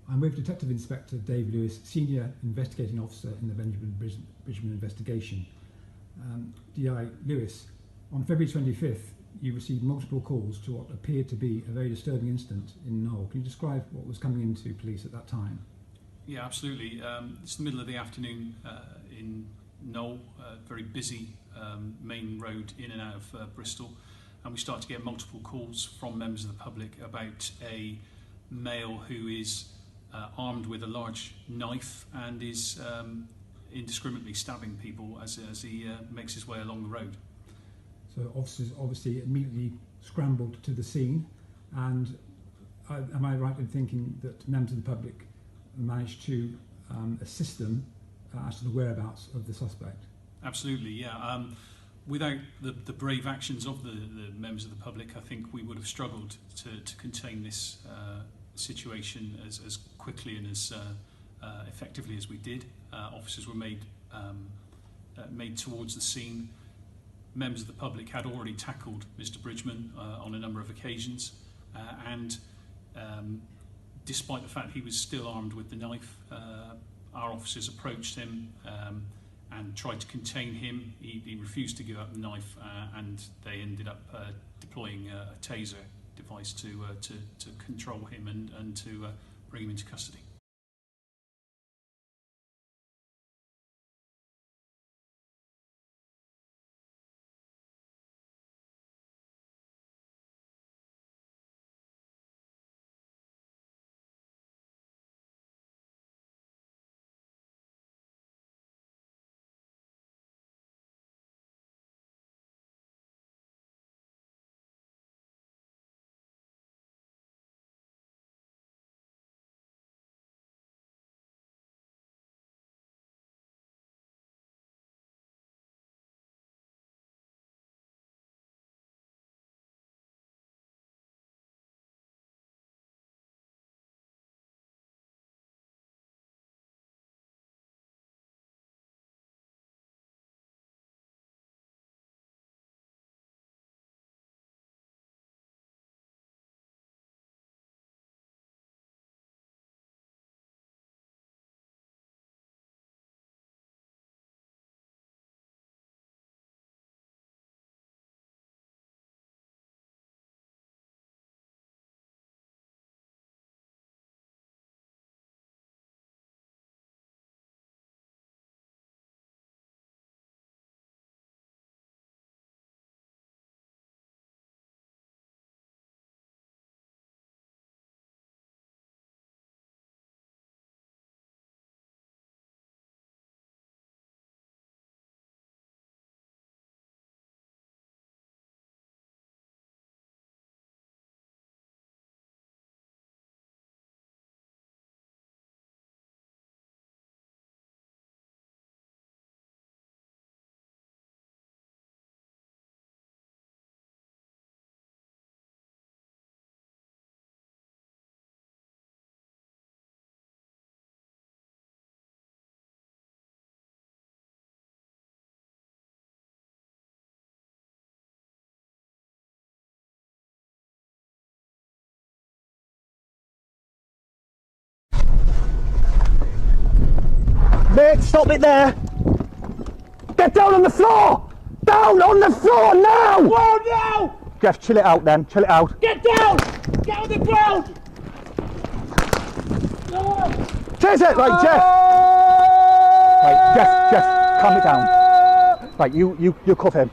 I'm with Detective Inspector Dave Lewis, Senior Investigating Officer in the Benjamin Bridgeman investigation. DI Lewis, on February 25th, you received multiple calls to what appeared to be a very disturbing incident in Knoll. Can you describe what was coming into police at that time? Yeah, absolutely. It's the middle of the afternoon in Knoll, very busy main road in and out of Bristol, and we start to get multiple calls from members of the public about a male who is armed with a large knife and is indiscriminately stabbing people as he makes his way along the road. So officers obviously immediately scrambled to the scene, and am I right in thinking that members of the public managed to assist them as to the whereabouts of the suspect? Absolutely, yeah. Without the brave actions of the members of the public, I think we would have struggled to contain this situation as quickly and as effectively as we did. Officers were made towards the scene. Members of the public had already tackled Mr. Bridgeman on a number of occasions, and despite the fact he was still armed with the knife, our officers approached him and tried to contain him. He refused to give up the knife, and they ended up deploying a taser device to control him and to bring him into custody. Mate, stop it there! Get down on the floor! Down on the floor now! Whoa, no! Jeff, chill it out then, chill it out. Get down! Get on the ground! Chase it! Right, Jeff! Right, Jeff, calm it down. Right, you cuff him.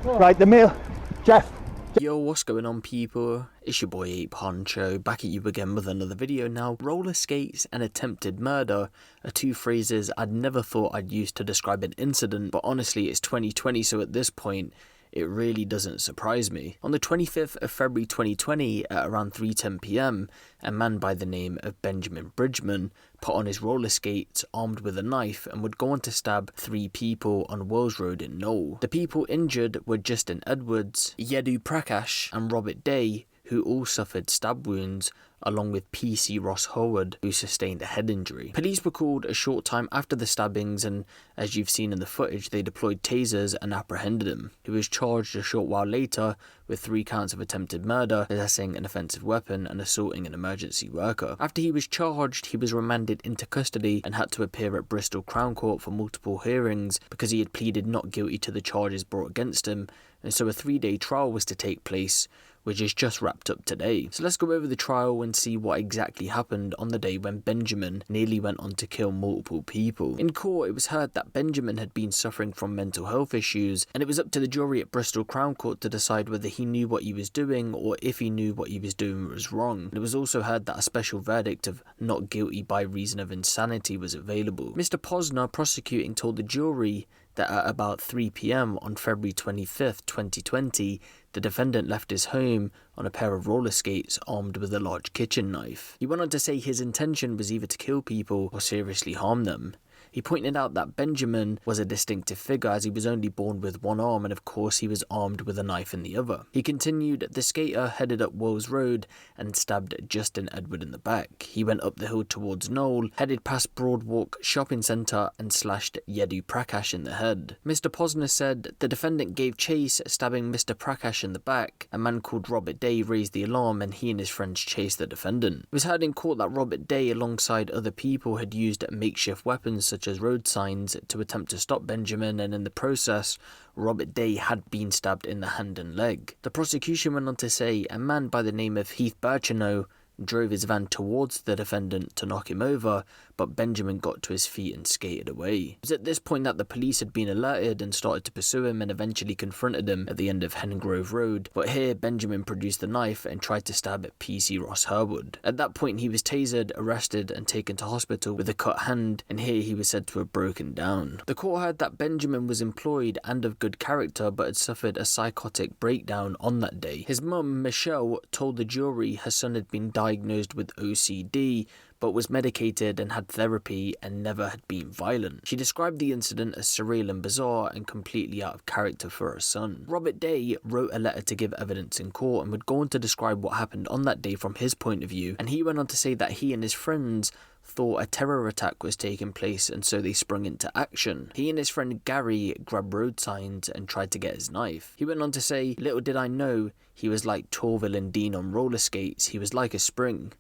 Right, the male, Jeff. Yo, what's going on, people? It's your boy Ape Huncho, back at you again with another video now. Roller skates and attempted murder are two phrases I'd never thought I'd use to describe an incident, but honestly it's 2020, so at this point it really doesn't surprise me. On the 25th of February 2020 at around 3:10 PM, a man by the name of Benjamin Bridgeman put on his roller skates armed with a knife and would go on to stab 3 people on Wells Road in Knoll. The people injured were Justin Edwards, Yedu Prakash and Robert Day, who all suffered stab wounds, along with P.C. Ross Howard, who sustained a head injury. Police were called a short time after the stabbings, and as you've seen in the footage, they deployed tasers and apprehended him. He was charged a short while later with 3 counts of attempted murder, possessing an offensive weapon, and assaulting an emergency worker. After he was charged, he was remanded into custody and had to appear at Bristol Crown Court for multiple hearings because he had pleaded not guilty to the charges brought against him, and so a 3-day trial was to take place, which is just wrapped up today. So let's go over the trial and see what exactly happened on the day when Benjamin nearly went on to kill multiple people. In court, it was heard that Benjamin had been suffering from mental health issues, and it was up to the jury at Bristol Crown Court to decide whether he knew what he was doing or if he knew what he was doing was wrong. And it was also heard that a special verdict of not guilty by reason of insanity was available. Mr. Posner, prosecuting, told the jury that at about 3 p.m. on February 25th, 2020, the defendant left his home on a pair of roller skates armed with a large kitchen knife. He went on to say his intention was either to kill people or seriously harm them. He pointed out that Benjamin was a distinctive figure as he was only born with one arm, and of course he was armed with a knife in the other. He continued, the skater headed up Wells Road and stabbed Justin Edward in the back. He went up the hill towards Knoll, headed past Broadwalk Shopping Centre and slashed Yedu Prakash in the head. Mr. Posner said the defendant gave chase, stabbing Mr. Prakash in the back. A man called Robert Day raised the alarm and he and his friends chased the defendant. It was heard in court that Robert Day, alongside other people, had used makeshift weapons such as road signs to attempt to stop Benjamin, and in the process, Robert Day had been stabbed in the hand and leg. The prosecution went on to say a man by the name of Heath Birchenough drove his van towards the defendant to knock him over, but Benjamin got to his feet and skated away. It was at this point that the police had been alerted and started to pursue him and eventually confronted him at the end of Hengrove Road, but here Benjamin produced the knife and tried to stab at P.C. Ross Herwood. At that point he was tasered, arrested and taken to hospital with a cut hand, and here he was said to have broken down. The court heard that Benjamin was employed and of good character but had suffered a psychotic breakdown on that day. His mum, Michelle, told the jury her son had been diagnosed with OCD, but was medicated and had therapy and never had been violent. She described the incident as surreal and bizarre and completely out of character for her son. Robert Day wrote a letter to give evidence in court and would go on to describe what happened on that day from his point of view, and he went on to say that he and his friends thought a terror attack was taking place and so they sprung into action. He and his friend Gary grabbed road signs and tried to get his knife. He went on to say, little did I know he was like Torville and Dean on roller skates, he was like a spring.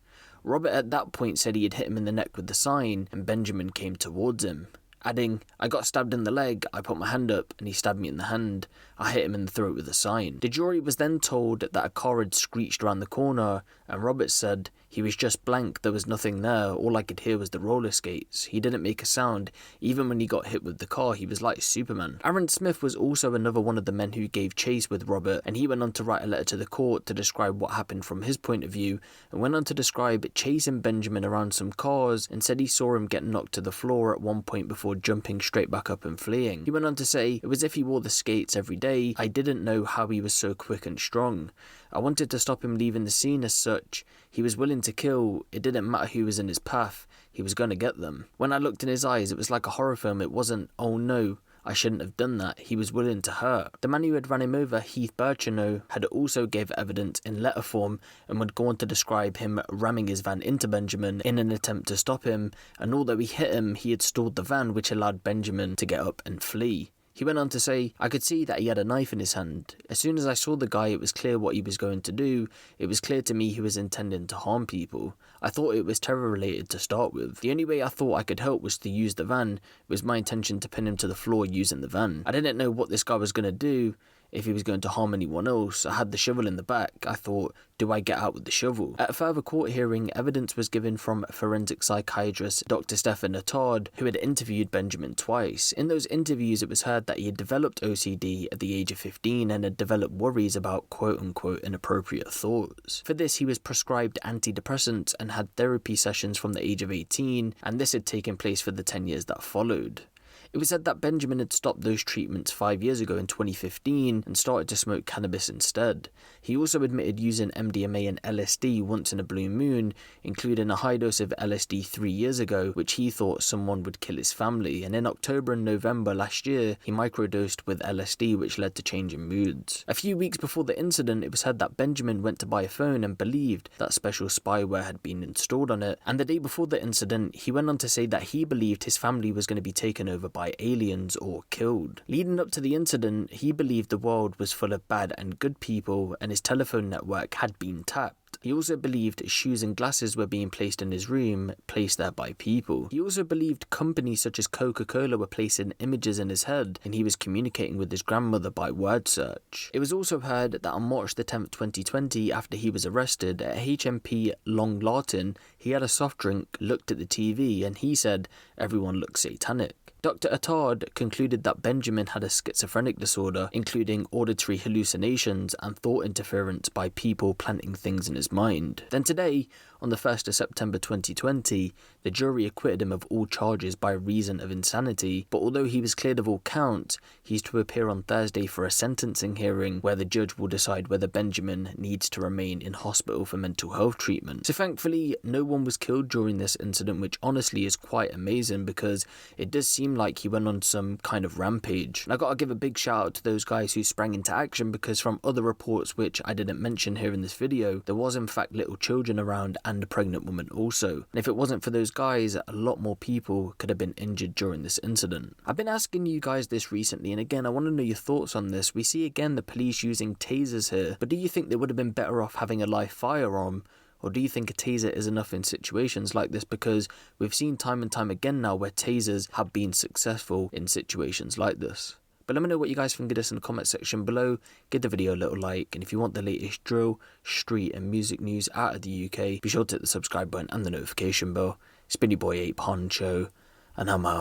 Robert at that point said he had hit him in the neck with the sign and Benjamin came towards him, adding, I got stabbed in the leg, I put my hand up and he stabbed me in the hand. I hit him in the throat with a sign. The jury was then told that a car had screeched around the corner and Robert said, he was just blank, there was nothing there, all I could hear was the roller skates. He didn't make a sound, even when he got hit with the car, he was like Superman. Aaron Smith was also another one of the men who gave chase with Robert, and he went on to write a letter to the court to describe what happened from his point of view, and went on to describe chasing Benjamin around some cars, and said he saw him get knocked to the floor at one point before jumping straight back up and fleeing. He went on to say, it was if he wore the skates every day, I didn't know how he was so quick and strong. I wanted to stop him leaving the scene as such. He was willing to kill, it didn't matter who was in his path, he was going to get them. When I looked in his eyes, it was like a horror film, it wasn't, oh no, I shouldn't have done that, he was willing to hurt. The man who had ran him over, Heath Birchenough, had also gave evidence in letter form and would go on to describe him ramming his van into Benjamin in an attempt to stop him, and although he hit him, he had stalled the van, which allowed Benjamin to get up and flee. He went on to say, I could see that he had a knife in his hand. As soon as I saw the guy, it was clear what he was going to do. It was clear to me he was intending to harm people. I thought it was terror related to start with. The only way I thought I could help was to use the van. It was my intention to pin him to the floor using the van. I didn't know what this guy was going to do. If he was going to harm anyone else, I had the shovel in the back. I thought, do I get out with the shovel? At a further court hearing, evidence was given from forensic psychiatrist Dr. Stefan Attard, who had interviewed Benjamin twice. In those interviews, it was heard that he had developed OCD at the age of 15 and had developed worries about quote-unquote inappropriate thoughts. For this, he was prescribed antidepressants and had therapy sessions from the age of 18, and this had taken place for the 10 years that followed. It was said that Benjamin had stopped those treatments 5 years ago in 2015 and started to smoke cannabis instead. He also admitted using MDMA and LSD once in a blue moon, including a high dose of LSD 3 years ago, which he thought someone would kill his family, and in October and November last year, he microdosed with LSD, which led to change in moods. A few weeks before the incident, it was said that Benjamin went to buy a phone and believed that special spyware had been installed on it, and the day before the incident, he went on to say that he believed his family was going to be taken over by aliens or killed. Leading up to the incident, he believed the world was full of bad and good people, and his telephone network had been tapped. He also believed shoes and glasses were being placed in his room, placed there by people. He also believed companies such as Coca-Cola were placing images in his head, and he was communicating with his grandmother by word search. It was also heard that on March the 10th, 2020, after he was arrested at HMP Long Lartin, he had a soft drink, looked at the TV, and he said, "Everyone looks satanic." Dr. Attard concluded that Benjamin had a schizophrenic disorder, including auditory hallucinations and thought interference by people planting things in his mind. Then today, on the 1st of September 2020, the jury acquitted him of all charges by reason of insanity, but although he was cleared of all counts, he's to appear on Thursday for a sentencing hearing where the judge will decide whether Benjamin needs to remain in hospital for mental health treatment. So thankfully, no one was killed during this incident, which honestly is quite amazing because it does seem like he went on some kind of rampage. And I gotta give a big shout out to those guys who sprang into action, because from other reports which I didn't mention here in this video, there was in fact little children around and a pregnant woman also. And if it wasn't for those guys, a lot more people could have been injured during this incident. I've been asking you guys this recently, and again I want to know your thoughts on this. We see again the police using tasers here, but do you think they would have been better off having a live firearm? Or do you think a taser is enough in situations like this? Because we've seen time and time again now where tasers have been successful in situations like this. But let me know what you guys think of this in the comment section below. Give the video a little like, and if you want the latest drill, street and music news out of the UK, be sure to hit the subscribe button and the notification bell. It's been your boy Ape Huncho, and I'm out.